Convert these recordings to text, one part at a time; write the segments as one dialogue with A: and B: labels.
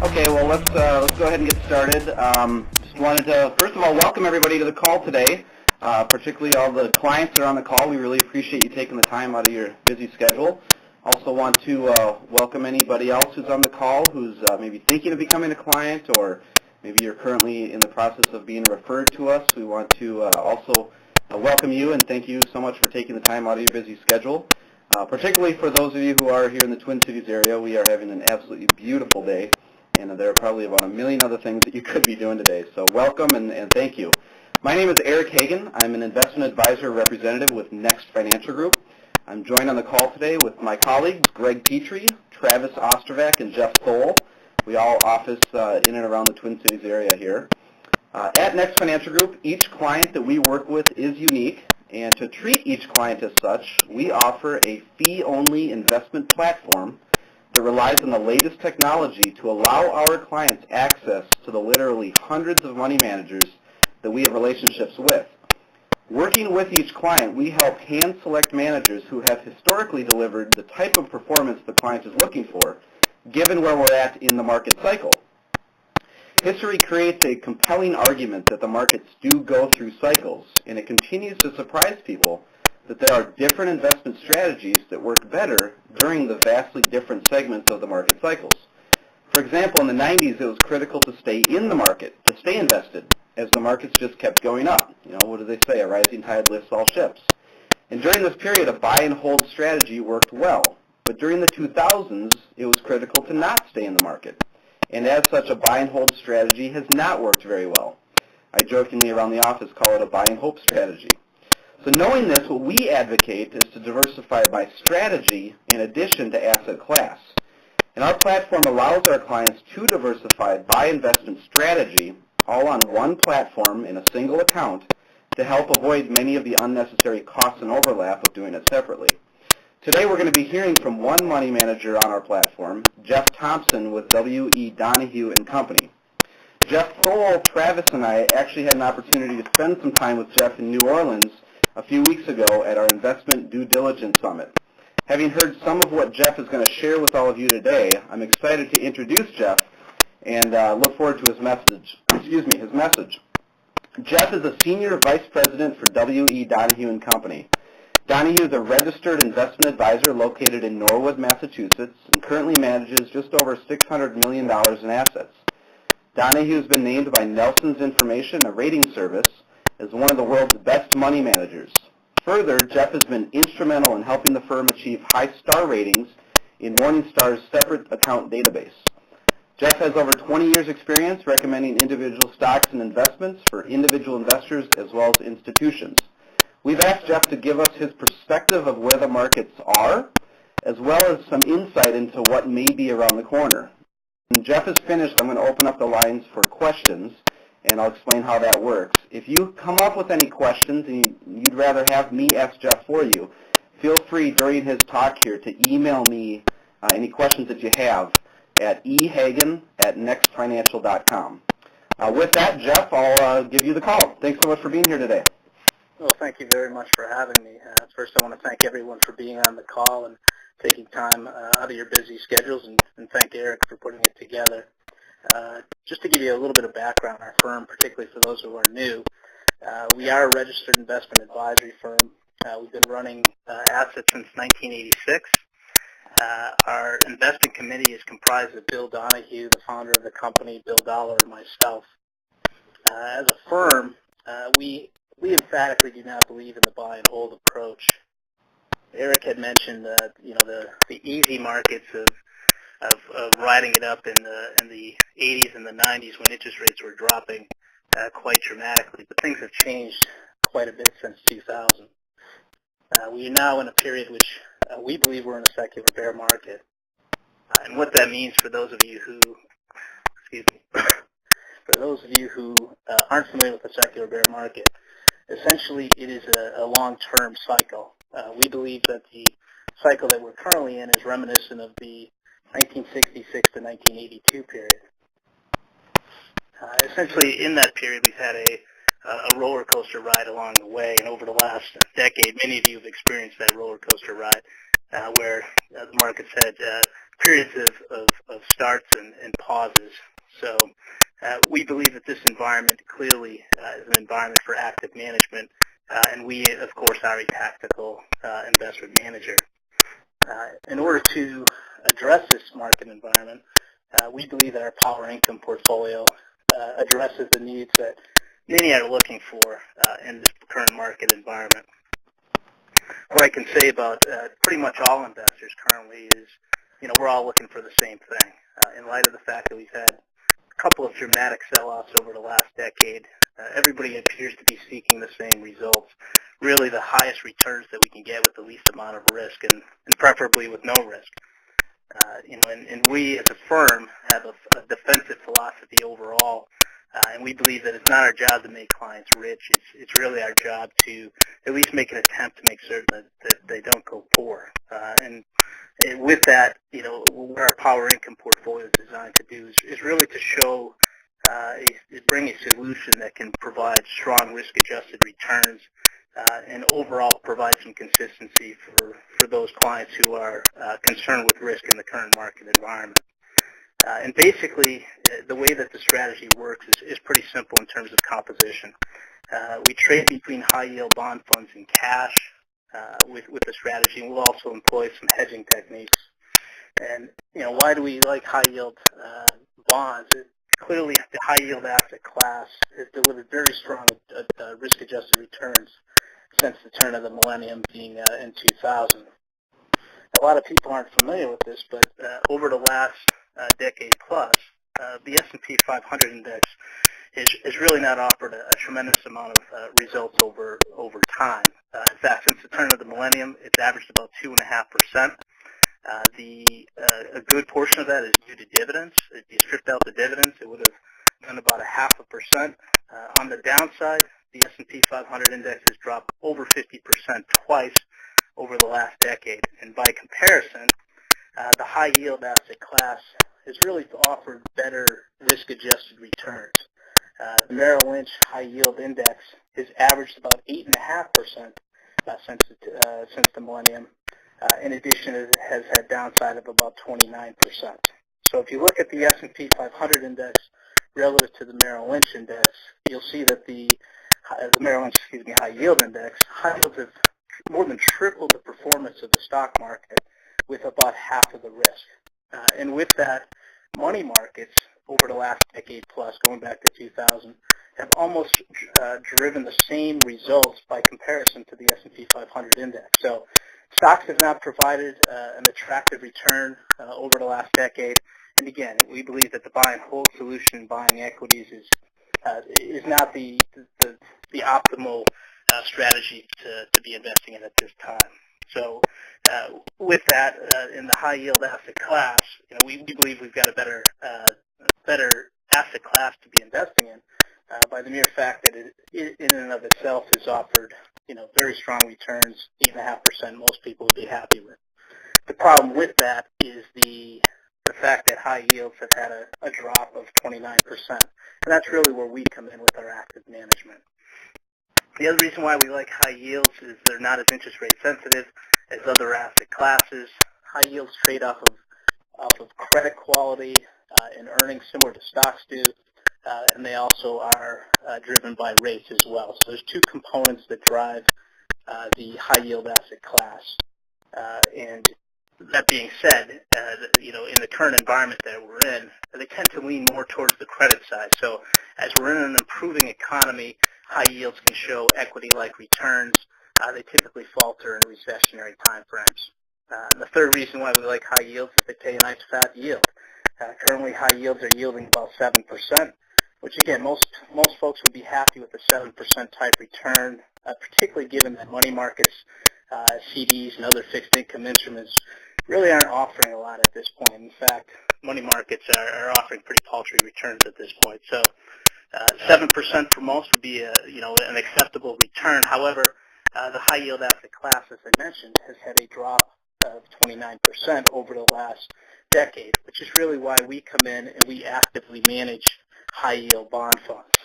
A: Okay, well, let's go ahead and get started. Just wanted to, first of all, welcome everybody to the call today, particularly all the clients that are on the call. We really appreciate you taking the time out of your busy schedule. Also want to welcome anybody else who's on the call who's maybe thinking of becoming a client, or maybe you're currently in the process of being referred to us. We want to also welcome you and thank you so much for taking the time out of your busy schedule. Particularly for those of you who are here in the Twin Cities area, we are having an absolutely beautiful day. And there are probably about a million other things that you could be doing today. So welcome and thank you. My name is Eric Hagan. I'm an investment advisor representative with Next Financial Group. I'm joined on the call today with my colleagues, Greg Petrie, Travis Ostervac, and Jeff Thole. We all office in and around the Twin Cities area here. At Next Financial Group, each client that we work with is unique. And to treat each client as such, we offer a fee-only investment platform that relies on the latest technology to allow our clients access to the literally hundreds of money managers that we have relationships with. Working with each client, we help hand-select managers who have historically delivered the type of performance the client is looking for, given where we're at in the market cycle. History creates a compelling argument that the markets do go through cycles, and it continues to surprise people that there are different investment strategies that work better during the vastly different segments of the market cycles. For example, in the 90s, it was critical to stay in the market, to stay invested, as the markets just kept going up. You know, what do they say? A rising tide lifts all ships. And during this period, a buy and hold strategy worked well. But during the 2000s, it was critical to not stay in the market. And as such, a buy and hold strategy has not worked very well. I jokingly around the office call it a buy and hope strategy. So knowing this, what we advocate is to diversify by strategy in addition to asset class. And our platform allows our clients to diversify by investment strategy all on one platform in a single account to help avoid many of the unnecessary costs and overlap of doing it separately. Today we're going to be hearing from one money manager on our platform, Jeff Thompson with W.E. Donohue & Company. Jeff Thole, Travis, and I actually had an opportunity to spend some time with Jeff in New Orleans a few weeks ago at our Investment Due Diligence Summit. Having heard some of what Jeff is going to share with all of you today, I'm excited to introduce Jeff and look forward to his message. Jeff is a Senior Vice President for W.E. Donohue & Company. Donohue is a registered investment advisor located in Norwood, Massachusetts, and currently manages just over $600 million in assets. Donohue has been named by Nelson's Information, a rating service, as one of the world's best money managers. Further, Jeff has been instrumental in helping the firm achieve high star ratings in Morningstar's separate account database. Jeff has over 20 years' experience recommending individual stocks and investments for individual investors as well as institutions. We've asked Jeff to give us his perspective of where the markets are, as well as some insight into what may be around the corner. When Jeff is finished, I'm going to open up the lines for questions, and I'll explain how that works. If you come up with any questions and you'd rather have me ask Jeff for you, feel free during his talk here to email me any questions that you have at ehagan@nextfinancial.com. With that, Jeff, I'll give you the call. Thanks so much for being here today.
B: Well, thank you very much for having me. First, I want to thank everyone for being on the call and taking time out of your busy schedules, and thank Eric for putting it together. Just to give you a little bit of background on our firm, particularly for those who are new, we are a registered investment advisory firm. We've been running assets since 1986. Our investment committee is comprised of Bill Donohue, the founder of the company, Bill Dollar, and myself. As a firm, we emphatically do not believe in the buy and hold approach. Eric had mentioned the easy markets of riding it up in the 80s and the 90s when interest rates were dropping quite dramatically, but things have changed quite a bit since 2000. We are now in a period which we believe we're in a secular bear market, and what that means for those of you who, aren't familiar with the secular bear market, essentially it is a long-term cycle. We believe that the cycle that we're currently in is reminiscent of the 1966 to 1982 period. Essentially, in that period, we've had a roller coaster ride along the way, and over the last decade, many of you have experienced that roller coaster ride. where the market's had periods of starts and pauses. So we believe that this environment clearly is an environment for active management, and we, of course, are a tactical investment manager. In order to address this market environment, we believe that our power income portfolio addresses the needs that many are looking for in this current market environment. What I can say about pretty much all investors currently is, we're all looking for the same thing. In light of the fact that we've had a couple of dramatic sell-offs over the last decade, everybody appears to be seeking the same results, really the highest returns that we can get with the least amount of risk, and preferably with no risk. And we as a firm have a defensive philosophy overall, and we believe that it's not our job to make clients rich. It's really our job to at least make an attempt to make certain that they don't go poor. And with that, what our power income portfolio is designed to do is really to show, bring a solution that can provide strong risk-adjusted returns and overall provide some consistency for those clients who are concerned with risk in the current market environment. And basically, the way that the strategy works is pretty simple in terms of composition. We trade between high-yield bond funds and cash with the strategy, and we'll also employ some hedging techniques. And, why do we like high-yield bonds? Clearly, the high-yield asset class has delivered very strong risk-adjusted returns since the turn of the millennium, being in 2000. A lot of people aren't familiar with this, but over the last decade plus, the S&P 500 index has really not offered a tremendous amount of results over time. In fact, since the turn of the millennium, it's averaged about 2.5%. A good portion of that is due to dividends. If you stripped out the dividends, it would have done about 0.5%. On the downside, the S&P 500 index has dropped over 50% twice over the last decade. And by comparison, the high-yield asset class has really offered better risk-adjusted returns. The Merrill Lynch High Yield Index has averaged about 8.5% since the millennium. In addition, it has had downside of about 29%. So if you look at the S&P 500 index relative to the Merrill Lynch Index, you'll see that the Merrill Lynch, High Yield Index, high yields have more than tripled the performance of the stock market with about half of the risk. And with that, money markets over the last decade plus, going back to 2000, have almost driven the same results by comparison to the S&P 500 index. So stocks have not provided an attractive return over the last decade. And again, we believe that the buy and hold solution, buying equities, is not the optimal strategy to be investing in at this time. So with that, in the high yield asset class, we believe we've got a better asset class to be investing in by the mere fact that it in and of itself has offered very strong returns, 8.5%. Most people would be happy with. The problem with that is the fact that high yields have had a drop of 29%, and that's really where we come in with our active management. The other reason why we like high yields is they're not as interest rate sensitive as other asset classes. High yields trade off of credit quality and earnings similar to stocks do, and they also are driven by rates as well. So there's two components that drive the high yield asset class. And that being said, in the current environment that we're in, they tend to lean more towards the credit side. So as we're in an improving economy, high yields can show equity-like returns. They typically falter in recessionary time frames. And the third reason why we like high yields is they pay a nice fat yield. Currently, high yields are yielding about 7%, which again, most folks would be happy with a 7% type return, particularly given that money markets, CDs, and other fixed income instruments really aren't offering a lot at this point. In fact, money markets are offering pretty paltry returns at this point. So 7% for most would be an acceptable return. However, the high yield asset class, as I mentioned, has had a drop of 29% over the last decade, which is really why we come in and we actively manage high yield bond funds.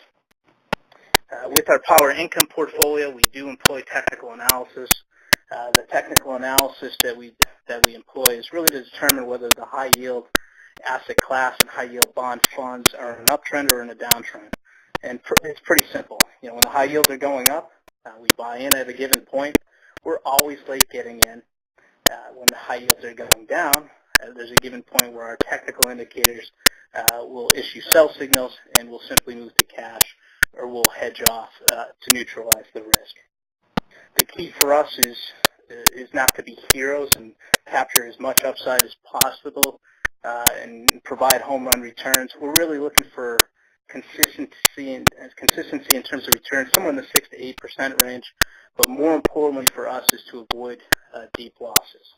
B: With our power income portfolio, we do employ technical analysis. The technical analysis that we that we employ is really to determine whether the high-yield asset class and high-yield bond funds are in an uptrend or in a downtrend. And it's pretty simple. When the high yields are going up, we buy in at a given point. We're always late getting in. When the high yields are going down, there's a given point where our technical indicators will issue sell signals, and we'll simply move to cash, or we'll hedge off to neutralize the risk. The key for us is not to be heroes and capture as much upside as possible and provide home run returns. We're really looking for consistency in terms of returns, somewhere in the 6 to 8% range. But more importantly for us is to avoid deep losses.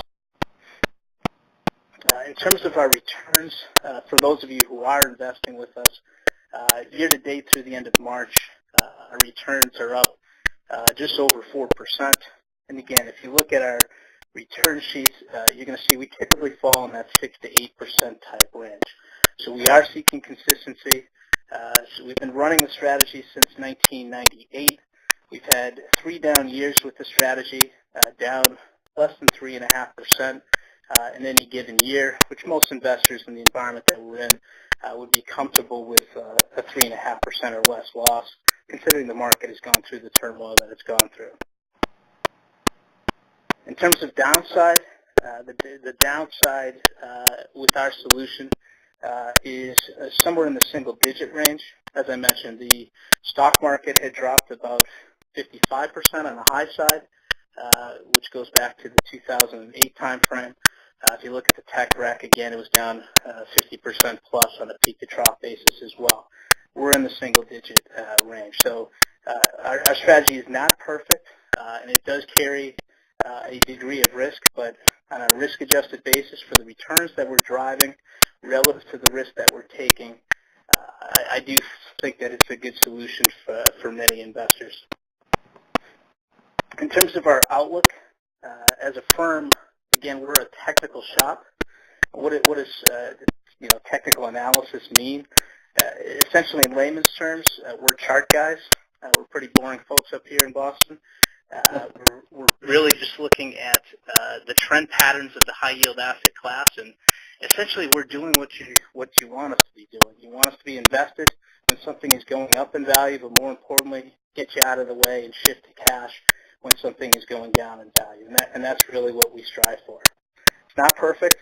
B: In terms of our returns, for those of you who are investing with us, year to date through the end of March, our returns are up just over 4%. And again, if you look at our return sheets, you're going to see we typically fall in that 6 to 8% type range. So we are seeking consistency. So we've been running the strategy since 1998. We've had 3 down years with the strategy, down less than 3.5% in any given year, which most investors in the environment that we're in would be comfortable with a 3.5% or less loss, considering the market has gone through the turmoil that it's gone through. In terms of downside, the downside with our solution is somewhere in the single-digit range. As I mentioned, the stock market had dropped about 55% on the high side, which goes back to the 2008 timeframe. If you look at the tech wreck, again, it was down 50% plus on a peak-to-trough basis as well. We're in the single-digit range. So our strategy is not perfect, and it does carry a degree of risk, but on a risk-adjusted basis for the returns that we're driving relative to the risk that we're taking, I do think that it's a good solution for many investors. In terms of our outlook, as a firm, again, we're a technical shop. What does technical analysis mean? Essentially, in layman's terms, we're chart guys. We're pretty boring folks up here in Boston. We're really just looking at the trend patterns of the high-yield asset class, and essentially we're doing what you want us to be doing. You want us to be invested when something is going up in value, but more importantly, get you out of the way and shift to cash when something is going down in value, and that's really what we strive for. It's not perfect.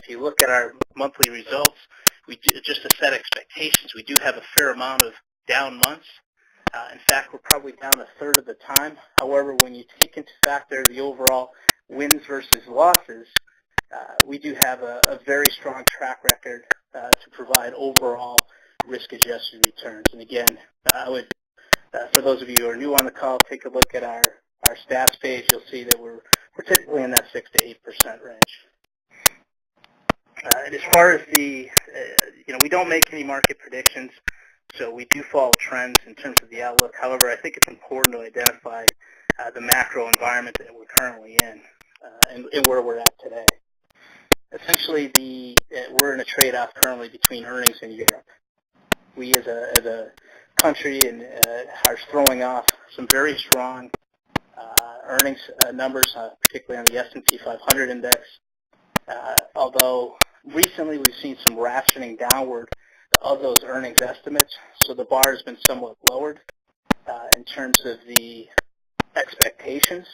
B: If you look at our monthly results, just to set expectations, we do have a fair amount of down months. In fact, we're probably down a third of the time. However, when you take into factor the overall wins versus losses, we do have a very strong track record to provide overall risk-adjusted returns. And again, I would, for those of you who are new on the call, take a look at our stats page. You'll see that we're typically in that 6 to 8% range. And as far as we don't make any market predictions, so we do follow trends in terms of the outlook. However, I think it's important to identify the macro environment that we're currently in and where we're at today. Essentially, we're in a trade-off currently between earnings and Europe. We as a country are throwing off some very strong earnings numbers, particularly on the S&P 500 index. Although recently we've seen some rationing downward of those earnings estimates, so the bar has been somewhat lowered in terms of the expectations.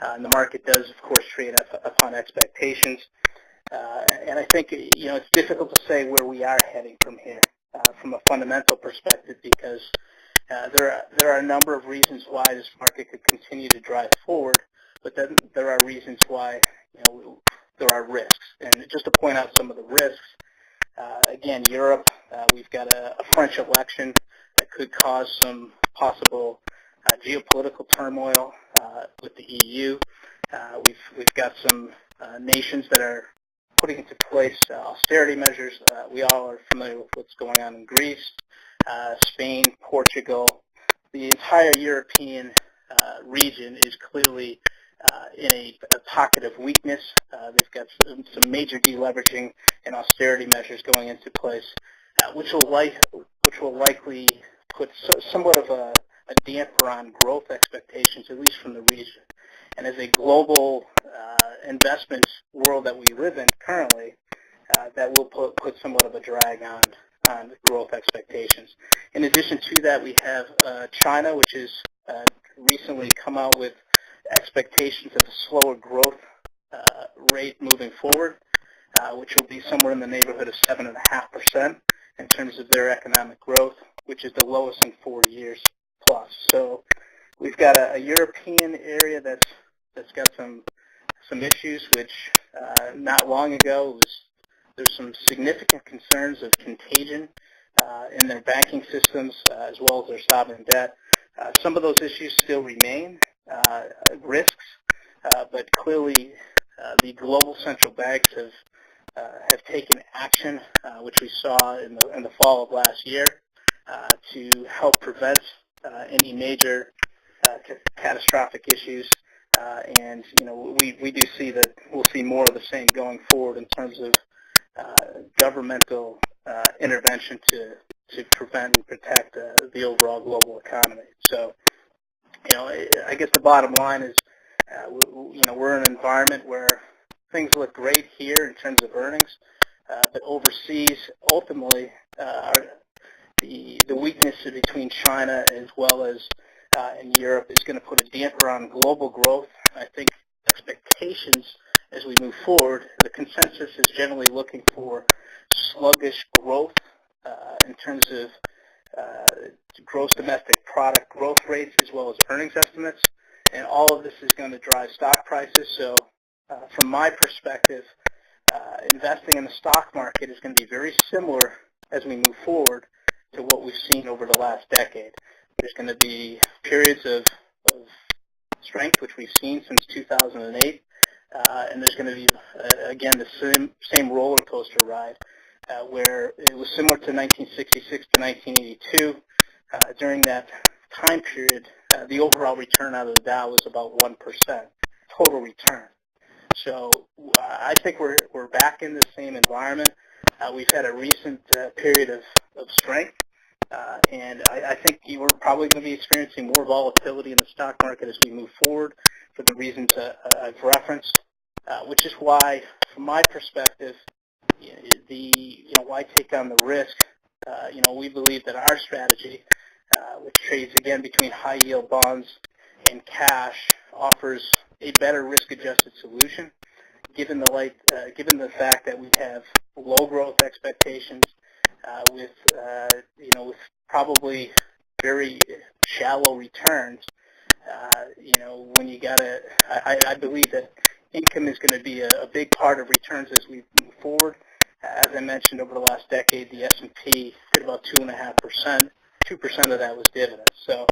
B: And the market does, of course, trade upon expectations. And I think it's difficult to say where we are heading from here from a fundamental perspective, because there are a number of reasons why this market could continue to drive forward, but then there are reasons why there are risks. And just to point out some of the risks, again, Europe, we've got a French election that could cause some possible geopolitical turmoil with the EU. We've got some nations that are putting into place austerity measures. We all are familiar with what's going on in Greece, Spain, Portugal. The entire European region is clearly in a pocket of weakness. They've got some major deleveraging and austerity measures going into place, which will likely put somewhat of a damper on growth expectations, at least from the region. And as a global investment world that we live in currently, that will put somewhat of a drag on growth expectations. In addition to that, we have China, which has recently come out with expectations of a slower growth rate moving forward, which will be somewhere in the neighborhood of 7.5% in terms of their economic growth, which is the lowest in 40 years plus. So we've got a European area that's got some issues, which not long ago there's some significant concerns of contagion in their banking systems as well as their sovereign debt. Some of those issues still remain risks, but clearly the global central banks have taken action, which we saw in the fall of last year, to help prevent any major catastrophic issues. And we do see that we'll see more of the same going forward in terms of governmental intervention to prevent and protect the overall global economy. So, I guess the bottom line is, we're in an environment where things look great here in terms of earnings, but overseas, ultimately, the weakness between China as well as in Europe is going to put a damper on global growth. I think expectations as we move forward, the consensus is generally looking for sluggish growth in terms of gross domestic product growth rates as well as earnings estimates, and all of this is going to drive stock prices. So from my perspective, investing in the stock market is going to be very similar as we move forward to what we've seen over the last decade. There's going to be periods of strength, which we've seen since 2008, and there's going to be, again, the same roller coaster ride, where it was similar to 1966 to 1982. During that time period, the overall return out of the Dow was about 1% total return. So I think we're back in the same environment. We've had a recent period of strength, and I think we're probably going to be experiencing more volatility in the stock market as we move forward for the reasons I've referenced, which is why, from my perspective, why take on the risk? We believe that our strategy, which trades again between high-yield bonds and cash, offers a better risk-adjusted solution, given the fact that we have low growth expectations with probably very shallow returns. When you I believe that income is going to be a big part of returns as we move forward. As I mentioned, over the last decade, the S&P hit about 2.5%. 2% of that was dividends. So,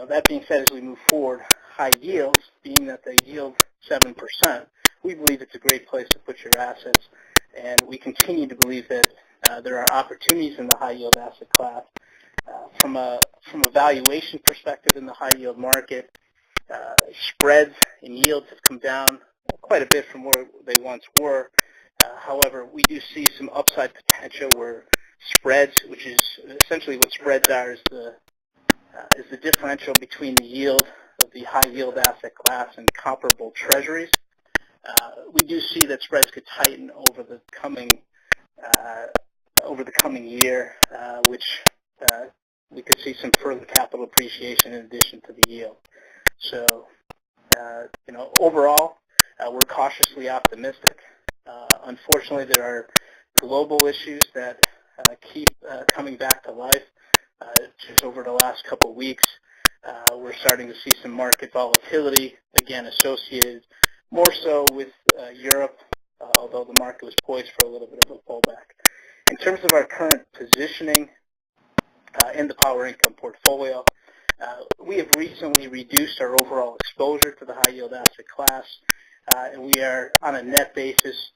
B: that being said, as we move forward, high yields, being that they yield 7%, we believe it's a great place to put your assets, and we continue to believe that there are opportunities in the high-yield asset class. From a valuation perspective in the high-yield market, spreads and yields have come down quite a bit from where they once were. However, we do see some upside potential where spreads, which is essentially what spreads are, is the differential between the yield of the high-yield asset class and comparable treasuries. We do see that spreads could tighten over the coming year, which we could see some further capital appreciation in addition to the yield. So, overall, we're cautiously optimistic. Unfortunately, there are global issues that keep coming back to life. Just over the last couple of weeks, we're starting to see some market volatility, again, associated more so with Europe, although the market was poised for a little bit of a pullback. In terms of our current positioning in the Power Income portfolio, we have recently reduced our overall exposure to the high-yield asset class, and we are, on a net basis,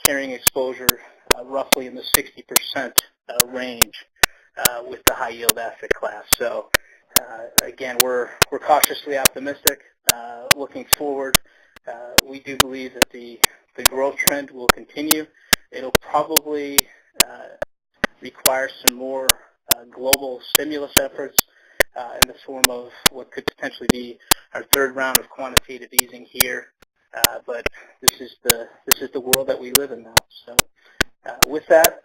B: carrying exposure roughly in the 60% range with the high-yield asset class. So, again, we're cautiously optimistic. Looking forward, we do believe that the growth trend will continue. It'll probably require some more global stimulus efforts in the form of what could potentially be our third round of quantitative easing here. But this is the world that we live in now. So with that,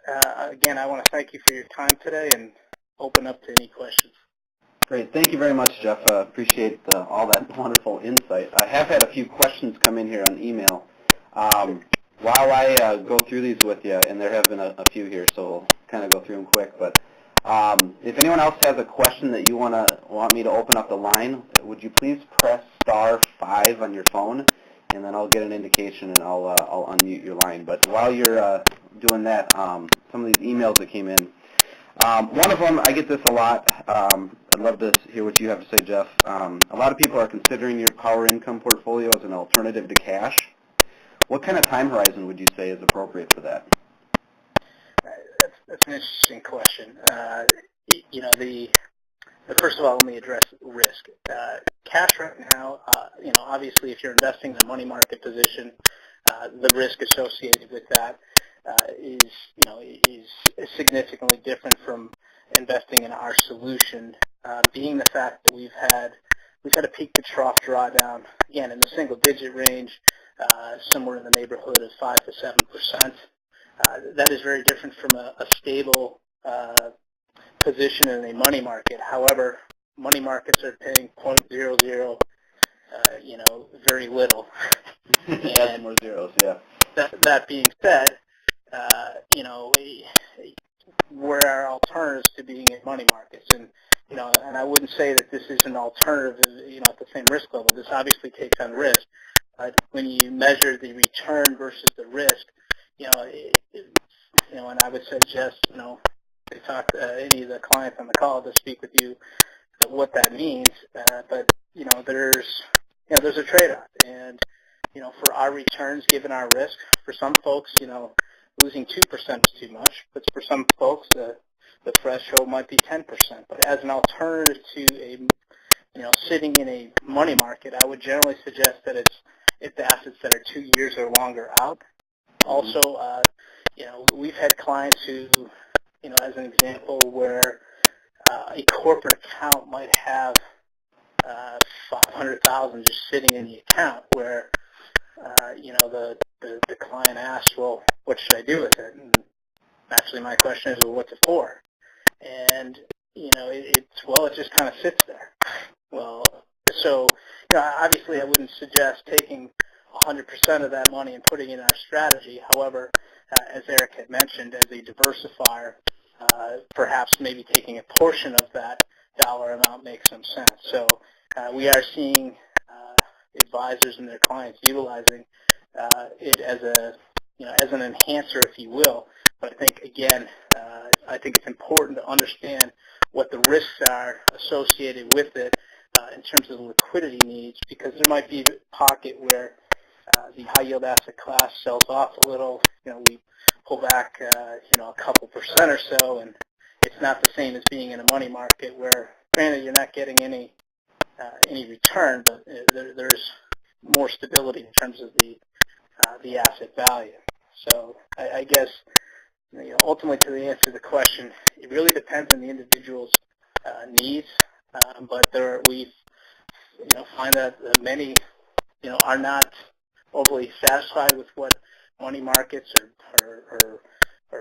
B: again, I want to thank you for your time today and open up to any questions.
A: Great. Thank you very much, Jeff. Appreciate all that wonderful insight. I have had a few questions come in here on email. While I go through these with you, and there have been a few here, so we'll kind of go through them quick, but if anyone else has a question that you want me to open up the line, would you please press *5 on your phone, and then I'll get an indication and I'll unmute your line. But while you're doing that, some of these emails that came in, one of them, I get this a lot. I'd love to hear what you have to say, Jeff. A lot of people are considering your power income portfolio as an alternative to cash. What kind of time horizon would you say is appropriate for that?
B: That's an interesting question. First of all, let me address risk. Cash right now, obviously if you're investing in a money market position, the risk associated with that is significantly different from investing in our solution, being the fact that we've had a peak to trough drawdown, again, in the single-digit range, somewhere in the neighborhood of 5 to 7%. That is very different from a stable position in a money market. However, money markets are paying 0.00, very little.
A: And more zeros, yeah.
B: That being said, where are alternatives to being in money markets? And I wouldn't say that this is an alternative, at the same risk level. This obviously takes on risk. But when you measure the return versus the risk, and I would suggest, to talk to any of the clients on the call to speak with you what that means. But there's a trade-off, and for our returns, given our risk, for some folks, losing 2% is too much. But for some folks, the threshold might be 10%. But as an alternative to sitting in a money market, I would generally suggest that it's assets that are 2 years or longer out. Also, we've had clients who, as an example, where a corporate account might have $500,000 just sitting in the account, where the client asks, well, what should I do with it? And naturally, my question is, well, what's it for? And it just kind of sits there. Well, so obviously, I wouldn't suggest taking 100% of that money and putting it in our strategy. However, as Eric had mentioned, as a diversifier, perhaps maybe taking a portion of that dollar amount makes some sense. So we are seeing advisors and their clients utilizing it as an enhancer, if you will. But I think, again, I think it's important to understand what the risks are associated with it in terms of the liquidity needs, because there might be a pocket where the high-yield asset class sells off a little. We pull back, a couple percent or so, and it's not the same as being in a money market where, granted, you're not getting any return, but there's more stability in terms of the asset value. So I guess, ultimately, to answer the question, it really depends on the individual's needs. But we find that many are not overly satisfied with what money markets or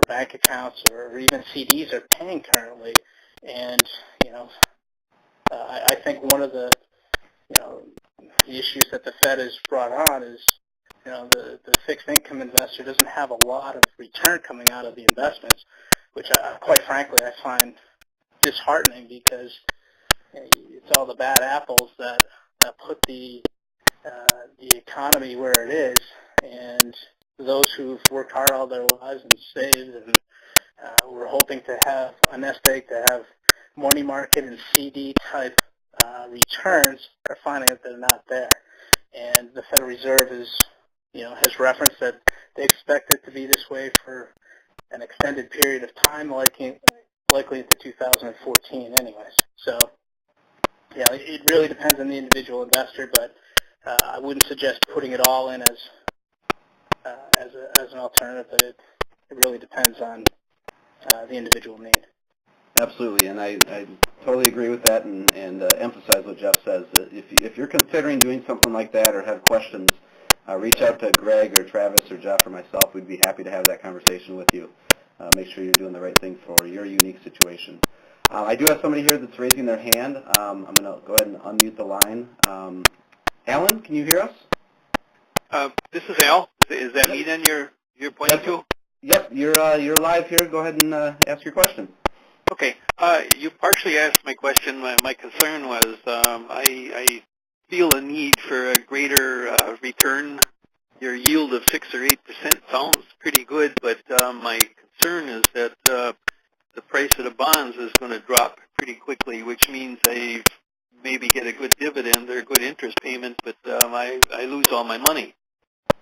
B: bank accounts or even CDs are paying currently. And I think one of the issues that the Fed has brought on is the fixed income investor doesn't have a lot of return coming out of the investments, which quite frankly I find disheartening, because it's all the bad apples that put the economy where it is, and those who've worked hard all their lives and saved and we're hoping to have a nest egg to have money market and CD type returns are finding that they're not there. And the Federal Reserve has referenced that they expect it to be this way for an extended period of time, likely into 2014 anyways. So it really depends on the individual investor, but I wouldn't suggest putting it all in as an alternative, but it really depends on the individual need.
A: Absolutely, and I totally agree with that, and emphasize what Jeff says. That if you're considering doing something like that or have questions, reach out to Greg or Travis or Jeff or myself. We'd be happy to have that conversation with you. Make sure you're doing the right thing for your unique situation. I do have somebody here that's raising their hand. I'm going to go ahead and unmute the line. Alan, can you hear us?
C: This is Al. Is that me then you're pointing to?
A: Yep, you're live here. Go ahead and ask your question.
C: Okay. You partially asked my question. My concern was I feel a need for a greater return. Your yield of 6 or 8% sounds pretty good, but my concern is that the price of the bonds is going to drop pretty quickly, which means I maybe get a good dividend or a good interest payment, but I lose all my money.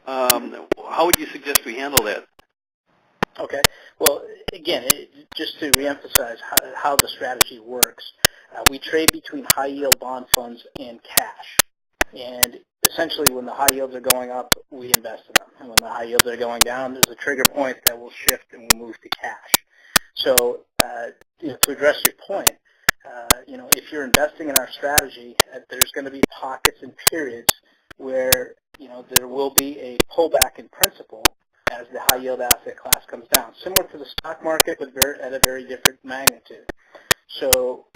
C: How would you suggest we handle that?
B: Okay. Well, again, just to reemphasize how the strategy works, we trade between high-yield bond funds and cash. And essentially, when the high yields are going up, we invest in them. And when the high yields are going down, there's a trigger point that will shift and we'll move to cash. So to address your point, if you're investing in our strategy, there's going to be pockets and periods where, there will be a pullback in principal as the high-yield asset class comes down, similar to the stock market, but at a very different magnitude. So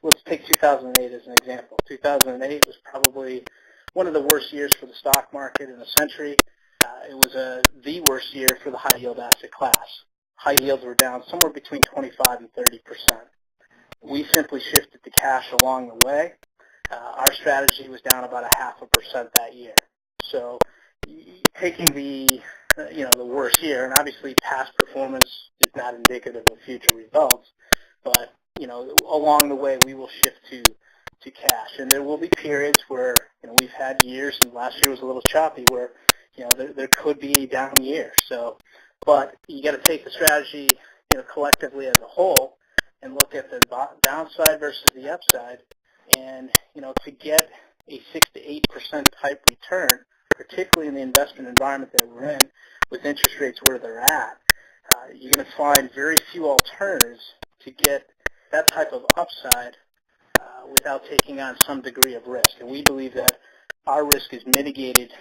B: let's take 2008 as an example. 2008 was probably one of the worst years for the stock market in a century. It was the worst year for the high-yield asset class. High yields were down somewhere between 25 and 30%. We simply shifted to cash along the way. Our strategy was down about 0.5% that year. So taking the worst year, and obviously past performance is not indicative of future results, but along the way we will shift to cash, and there will be periods where we've had years, and last year was a little choppy, where there could be a down year. So, but you got to take the strategy collectively as a whole and look at the downside versus the upside, and to get a 6 to 8% type return, particularly in the investment environment that we're in, with interest rates where they're at, you're going to find very few alternatives to get that type of upside without taking on some degree of risk. And we believe that our risk is mitigated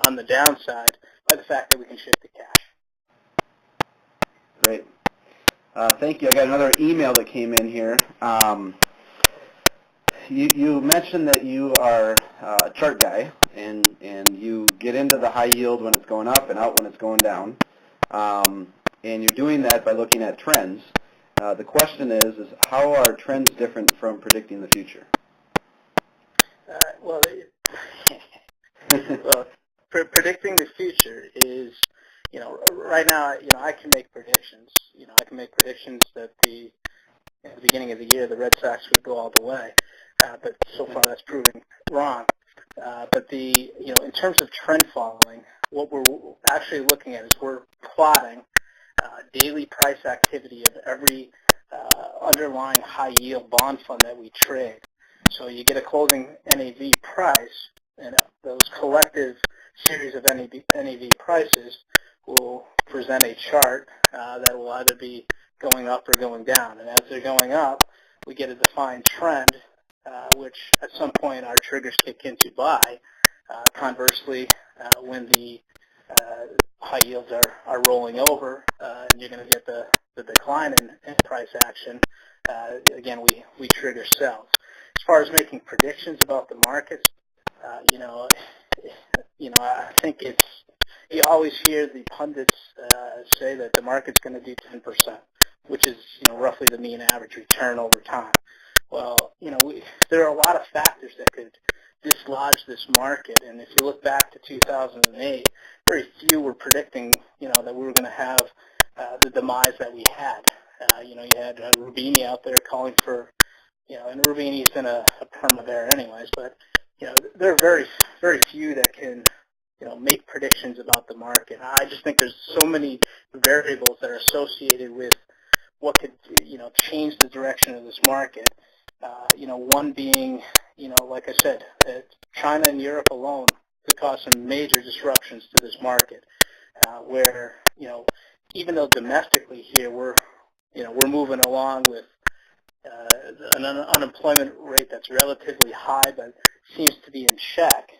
B: on the downside by the fact that we can shift to cash.
A: Great. Thank you. I got another email that came in here. You mentioned that you are a chart guy, and you get into the high yield when it's going up and out when it's going down. And you're doing that by looking at trends. The question is how are trends different from predicting the future?
B: Predicting the future is, right now, I can make predictions. I can make predictions that at the beginning of the year, the Red Sox would go all the way. But so far that's proving wrong. But in terms of trend following, what we're actually looking at is we're plotting daily price activity of every underlying high-yield bond fund that we trade. So you get a closing NAV price, and those collective series of NAV prices will present a chart that will either be going up or going down. And as they're going up, we get a defined trend, which at some point our triggers kick in to buy. Conversely, when the high yields are rolling over, and you're going to get the decline in price action, again, we trigger sells. As far as making predictions about the markets, I think you always hear the pundits say that the market's going to do 10%, which is roughly the mean average return over time. Well, there are a lot of factors that could dislodge this market, and if you look back to 2008, very few were predicting, that we were going to have the demise that we had. You had Rubini out there calling for, and Rubini's in a perma there anyways, but there are very, very few that can, make predictions about the market. I just think there's so many variables that are associated with what could, change the direction of this market. One being, like I said, China and Europe alone could cause some major disruptions to this market, where, even though domestically here we're we're moving along with an unemployment rate that's relatively high but seems to be in check.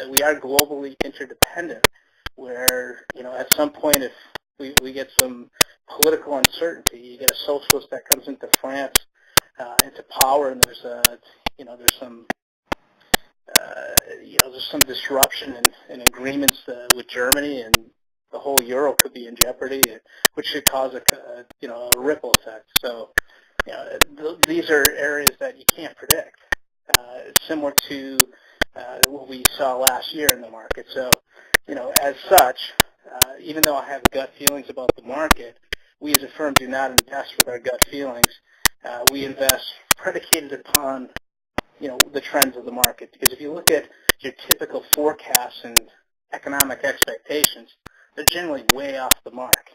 B: We are globally interdependent where, at some point if we get some political uncertainty, you get a socialist that comes into France, into power, and there's some disruption in agreements with Germany, and the whole euro could be in jeopardy, which should cause a ripple effect. So, these are areas that you can't predict. Similar to what we saw last year in the market. So, as such, even though I have gut feelings about the market, we as a firm do not invest with our gut feelings. We invest predicated upon, the trends of the market. Because if you look at your typical forecasts and economic expectations, they're generally way off the mark.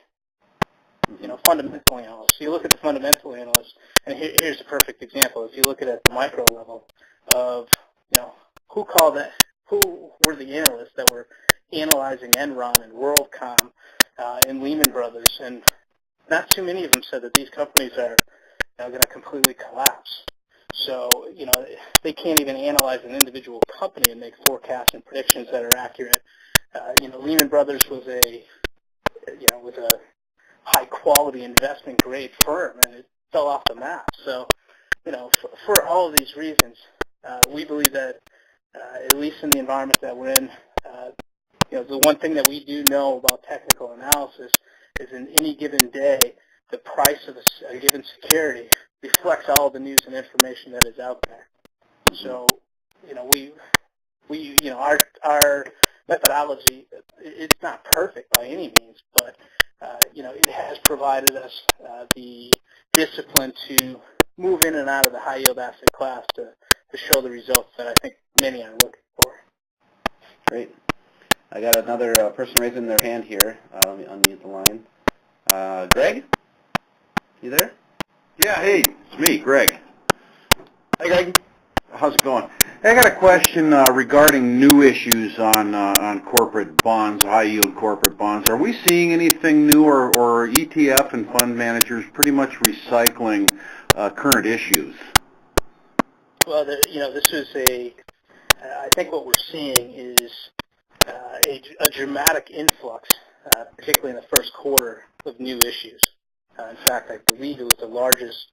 B: Fundamental analysts. So you look at the fundamental analysts, and here's a perfect example. If you look at it at the micro level of, who were the analysts that were analyzing Enron and WorldCom and Lehman Brothers, and not too many of them said that these companies are going to completely collapse. So, they can't even analyze an individual company and make forecasts and predictions that are accurate. Lehman Brothers was a high-quality investment-grade firm, and it fell off the map. So, for all of these reasons, we believe that, at least in the environment that we're in, the one thing that we do know about technical analysis is in any given day, the price of a given security reflects all the news and information that is out there. So, our methodology, it's not perfect by any means, but, it has provided us the discipline to move in and out of the high-yield asset class to show the results that I think many are looking for.
A: Great. I got another person raising their hand here. Let me unmute the line. Greg? You there?
D: Yeah, hey, it's me, Greg.
A: Hi, Greg.
D: How's it going? I got a question regarding new issues on corporate bonds, high-yield corporate bonds. Are we seeing anything new, or ETF and fund managers pretty much recycling current issues?
B: Well, this is I think what we're seeing is a dramatic influx, particularly in the first quarter, of new issues. In fact, I believe it was the largest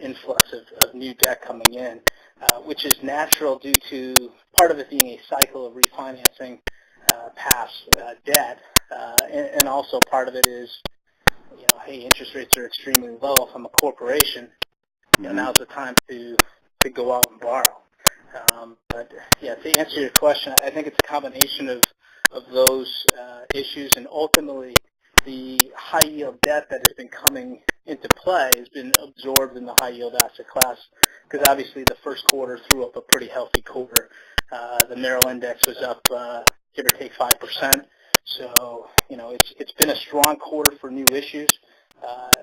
B: influx of new debt coming in, which is natural due to part of it being a cycle of refinancing past debt, and also part of it is, hey, interest rates are extremely low. If I'm a corporation, now's the time to go out and borrow. But yeah, to answer your question, I think it's a combination of those issues, and ultimately the high-yield debt that has been coming into play has been absorbed in the high-yield asset class, because obviously the first quarter threw up a pretty healthy quarter. The Merrill Index was up, give or take 5%. So, it's been a strong quarter for new issues,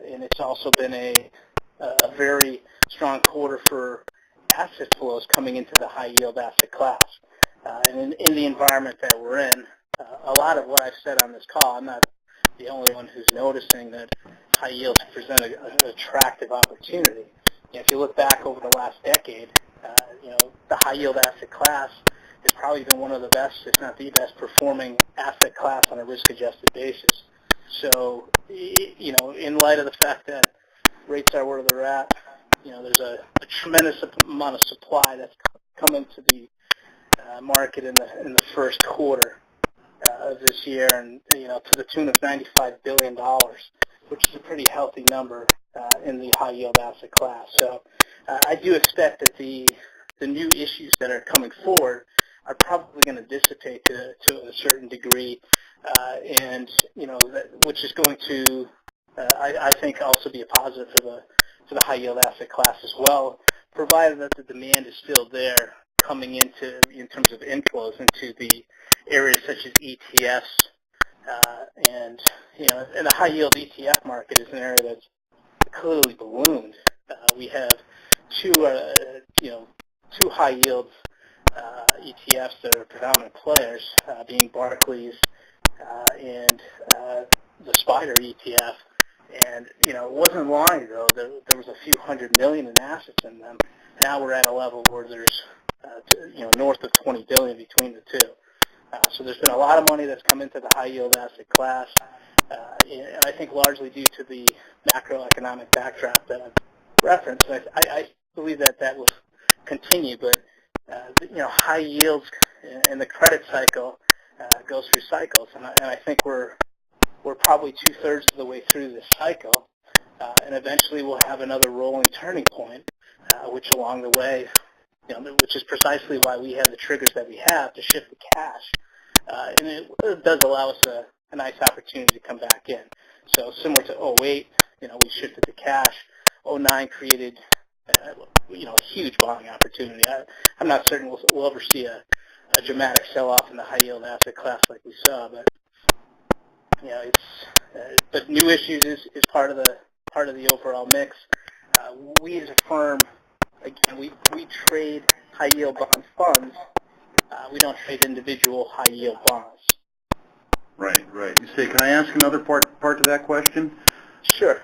B: and it's also been a very strong quarter for asset flows coming into the high-yield asset class. And in the environment that we're in, a lot of what I've said on this call, I'm not the only one who's noticing that high yields present an attractive opportunity. If you look back over the last decade, the high yield asset class has probably been one of the best, if not the best, performing asset class on a risk-adjusted basis. So, in light of the fact that rates are where they're at, there's a tremendous amount of supply that's come into the market in the first quarter of this year, and to the tune of $95 billion, which is a pretty healthy number in the high yield asset class. So I do expect that the new issues that are coming forward are probably going to dissipate to a certain degree, and which is going to I think also be a positive for the high yield asset class as well, provided that the demand is still there coming in terms of inflows into the areas such as ETFs, and the high yield ETF market is an area that's clearly ballooned. We have two high yield ETFs that are predominant players, being Barclays and the SPDR ETF, and it wasn't long ago there was a few $100 million in assets in them. Now we're at a level where there's north of $20 billion between the two. So there's been a lot of money that's come into the high yield asset class, and I think largely due to the macroeconomic backdrop that I've referenced. I believe that will continue, but high yields in the credit cycle goes through cycles, and I think we're probably 2/3 of the way through this cycle, and eventually we'll have another rolling turning point, which along the way, which is precisely why we have the triggers that we have to shift the cash, and it does allow us a nice opportunity to come back in. So similar to 2008, we shifted to cash. 2009 created a huge buying opportunity. I'm not certain we'll ever see a dramatic sell-off in the high-yield asset class like we saw, but but new issues is part of the overall mix. We as a firm, again, we trade high-yield bond funds. We don't trade individual high-yield bonds.
D: Right. You say, can I ask another part to that question?
B: Sure.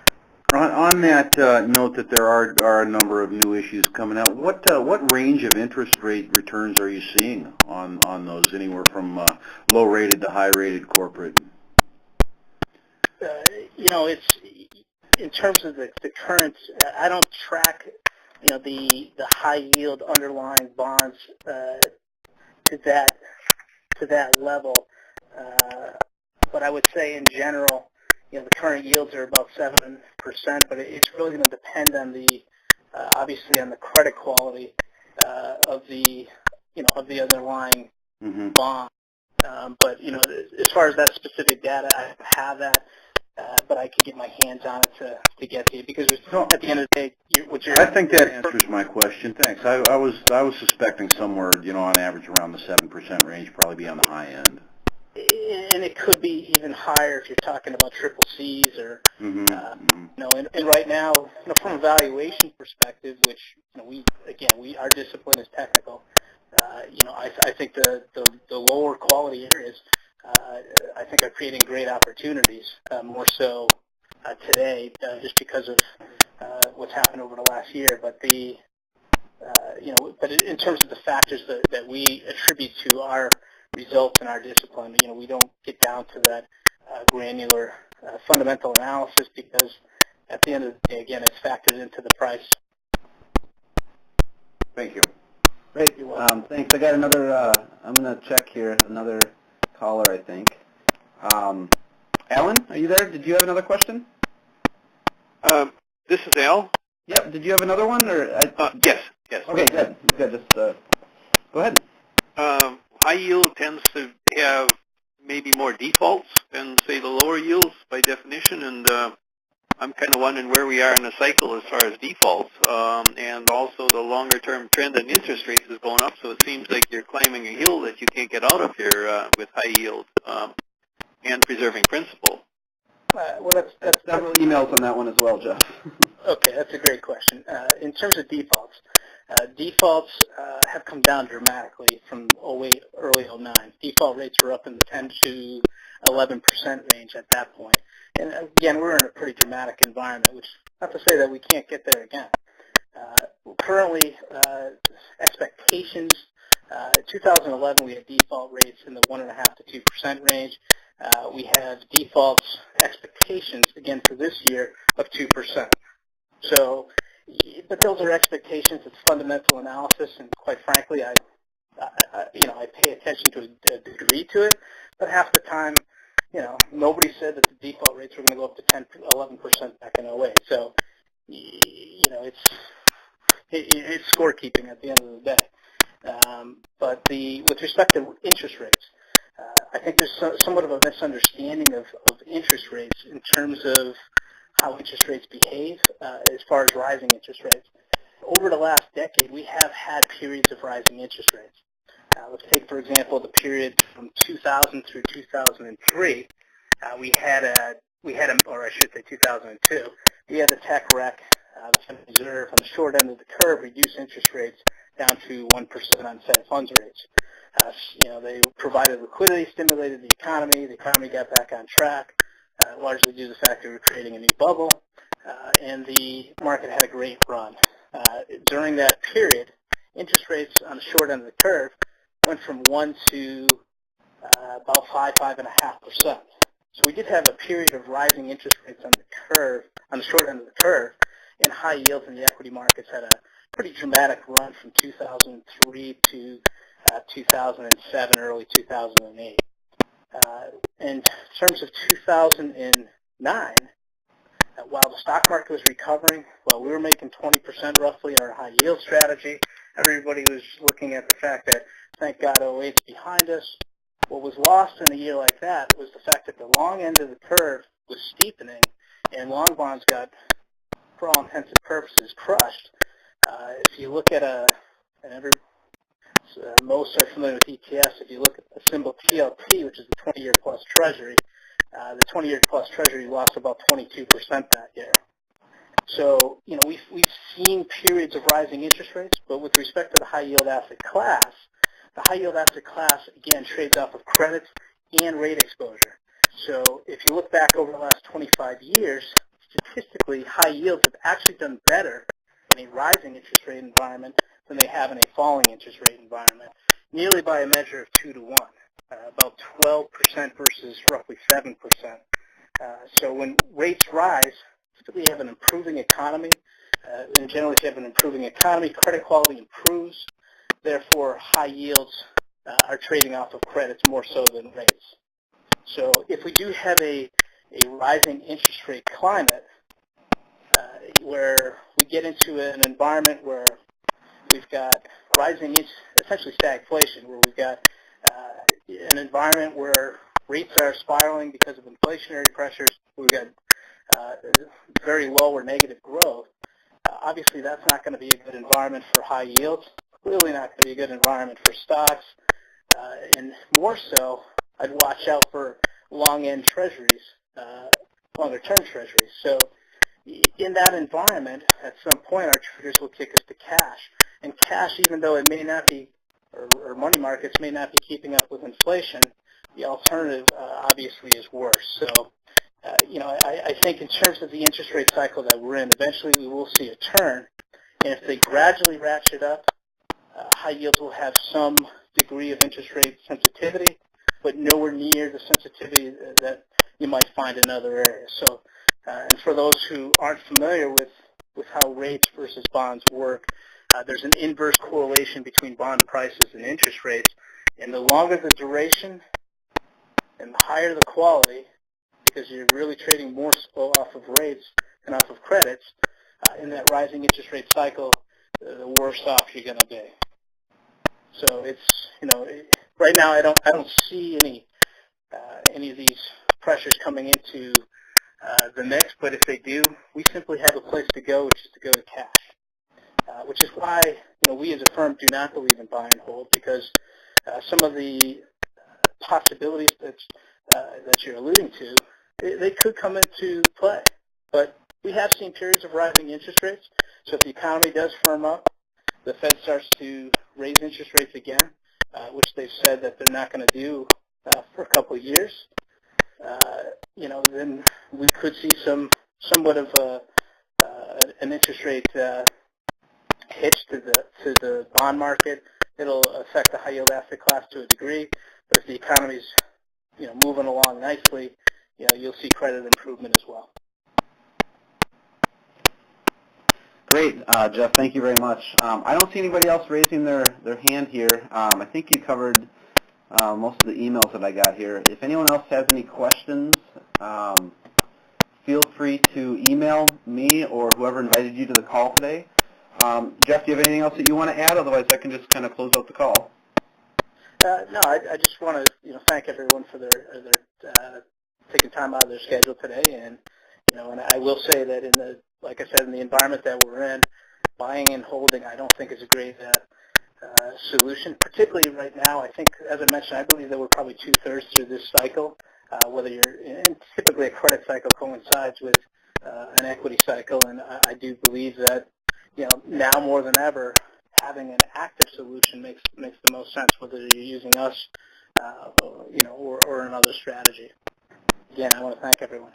D: On that note that there are a number of new issues coming out, what range of interest rate returns are you seeing on those, anywhere from low-rated to high-rated corporate?
B: It's in terms of the current. I don't track the high yield underlying bonds to that level, but I would say in general, the current yields are about 7%, but it's really going to depend on obviously on the credit quality of the underlying bond. But as far as that specific data, I don't have that, but I could get my hands on it to get to you, because at the end of the day,
D: I think that answers my question. Thanks. I was suspecting somewhere, on average around the 7% range, probably be on the high end.
B: And it could be even higher if you're talking about triple C's or, and right now, from a valuation perspective, which, our discipline is technical, I think the lower quality areas, I think are creating great opportunities, more so today, just because of what's happened over the last year. But but in terms of the factors that we attribute to our results and our discipline, we don't get down to that granular fundamental analysis, because at the end of the day, again, it's factored into the price.
D: Thank you.
A: Great. Thanks. I got another, I'm going to check here, another caller, I think. Alan, are you there? Did you have another question?
C: This is Al.
A: Yep. Did you have another one? Or
C: Yes.
A: Okay, good. Just go ahead.
C: High yield tends to have maybe more defaults than, say, the lower yields by definition, and I'm kind of wondering where we are in the cycle as far as defaults, and also the longer-term trend in interest rates is going up, so it seems like you're climbing a hill that you can't get out of here with high yield and preserving principal.
B: Well, that's
A: several emails on that one as well, Jeff.
B: Okay, that's a great question. In terms of defaults, have come down dramatically from 2008, early 2009. Default rates were up in the 10 to 11% range at that point. And again, we're in a pretty dramatic environment, which not to say that we can't get there again. Currently, expectations, 2011 we had default rates in the 1.5 to 2% range. We have defaults expectations, again, for this year of 2%. So, but those are expectations. It's fundamental analysis, and quite frankly, I pay attention to a degree to it. But half the time, nobody said that the default rates were going to go up to 10, 11% back in 2008. So, it's scorekeeping at the end of the day. But with respect to interest rates, I think there's somewhat of a misunderstanding of interest rates in terms of how interest rates behave as far as rising interest rates. Over the last decade, we have had periods of rising interest rates. Let's take, for example, the period from 2000 through 2003. We had, or I should say 2002, we had the tech wreck. The Federal Reserve on the short end of the curve reduced interest rates down to 1% on Fed funds rates. They provided liquidity, stimulated the economy got back on track. largely due to the fact that we were creating a new bubble, and the market had a great run. During that period, interest rates on the short end of the curve went from 1 to about 5.5%. So we did have a period of rising interest rates on the curve, on the short end of the curve, and high yields in the equity markets had a pretty dramatic run from 2003 to 2007, early 2008. In terms of 2009, while the stock market was recovering, while we were making 20% roughly in our high yield strategy, everybody was looking at the fact that, thank God, 08's behind us. What was lost in a year like that was the fact that the long end of the curve was steepening, and long bonds got, for all intents and purposes, crushed. If you look at most are familiar with ETFs. If you look at the symbol TLT, which is the 20-year plus Treasury, the 20-year plus Treasury lost about 22% that year. So, we've seen periods of rising interest rates, but with respect to the high-yield asset class, the high-yield asset class, again, trades off of credits and rate exposure. So if you look back over the last 25 years, statistically, high yields have actually done better in a rising interest rate environment than they have in a falling interest rate environment, nearly by a measure of 2 to 1, about 12% versus roughly 7%. So when rates rise, typically you have an improving economy, and generally if you have an improving economy, credit quality improves. Therefore, high yields are trading off of credits more so than rates. So if we do have a rising interest rate climate where we get into an environment where we've got rising, essentially stagflation, where we've got an environment where rates are spiraling because of inflationary pressures, we've got very low or negative growth, obviously that's not going to be a good environment for high yields. Clearly not going to be a good environment for stocks, and more so, I'd watch out for long-end treasuries, longer-term treasuries. So in that environment, at some point, our traders will kick us to cash. And cash, even though it may not be, or money markets may not be keeping up with inflation, the alternative obviously is worse. So, I think in terms of the interest rate cycle that we're in, eventually we will see a turn. And if they gradually ratchet up, high yields will have some degree of interest rate sensitivity, but nowhere near the sensitivity that you might find in other areas. So, and for those who aren't familiar with how rates versus bonds work, there's an inverse correlation between bond prices and interest rates. And the longer the duration and the higher the quality, because you're really trading more so off of rates than off of credits, in that rising interest rate cycle, the worse off you're going to be. So it's, right now I don't see any of these pressures coming into the mix, but if they do, we simply have a place to go, which is to go to cash, which is why, we as a firm do not believe in buy and hold, because some of the possibilities that you're alluding to, they could come into play. But we have seen periods of rising interest rates, so if the economy does firm up, the Fed starts to raise interest rates again, which they've said that they're not going to do for a couple of years, then we could see somewhat of an interest rate hitch to the bond market. It'll affect the high yield asset class to a degree, but if the economy's moving along nicely, you'll see credit improvement as well.
A: Great, Jeff. Thank you very much. I don't see anybody else raising their hand here. I think you covered most of the emails that I got here. If anyone else has any questions, feel free to email me or whoever invited you to the call today. Jeff, do you have anything else that you want to add? Otherwise, I can just kind of close out the call.
B: No, I just want to thank everyone for their taking time out of their schedule today, and and I will say that like I said, in the environment that we're in, buying and holding I don't think is a great solution, particularly right now. I think, as I mentioned, I believe that we're probably 2/3 through this cycle, and typically a credit cycle coincides with an equity cycle, and I do believe that now more than ever, having an active solution makes the most sense, whether you're using us or another strategy. again, I want to thank everyone.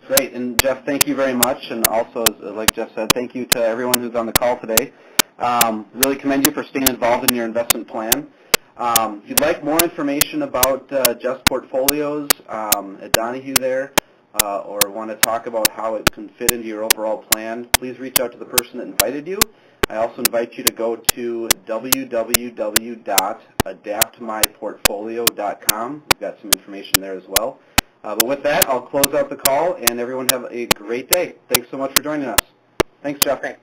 A: Great. And Jeff, thank you very much. And also, like Jeff said, thank you to everyone who's on the call today. Really commend you for staying involved in your investment plan. If you'd like more information about Jeff's portfolios at Donahue there, or want to talk about how it can fit into your overall plan, please reach out to the person that invited you. I also invite you to go to www.adaptmyportfolio.com. We've got some information there as well. But with that, I'll close out the call, and everyone have a great day. Thanks so much for joining us. Thanks, Jeff.
B: Thanks.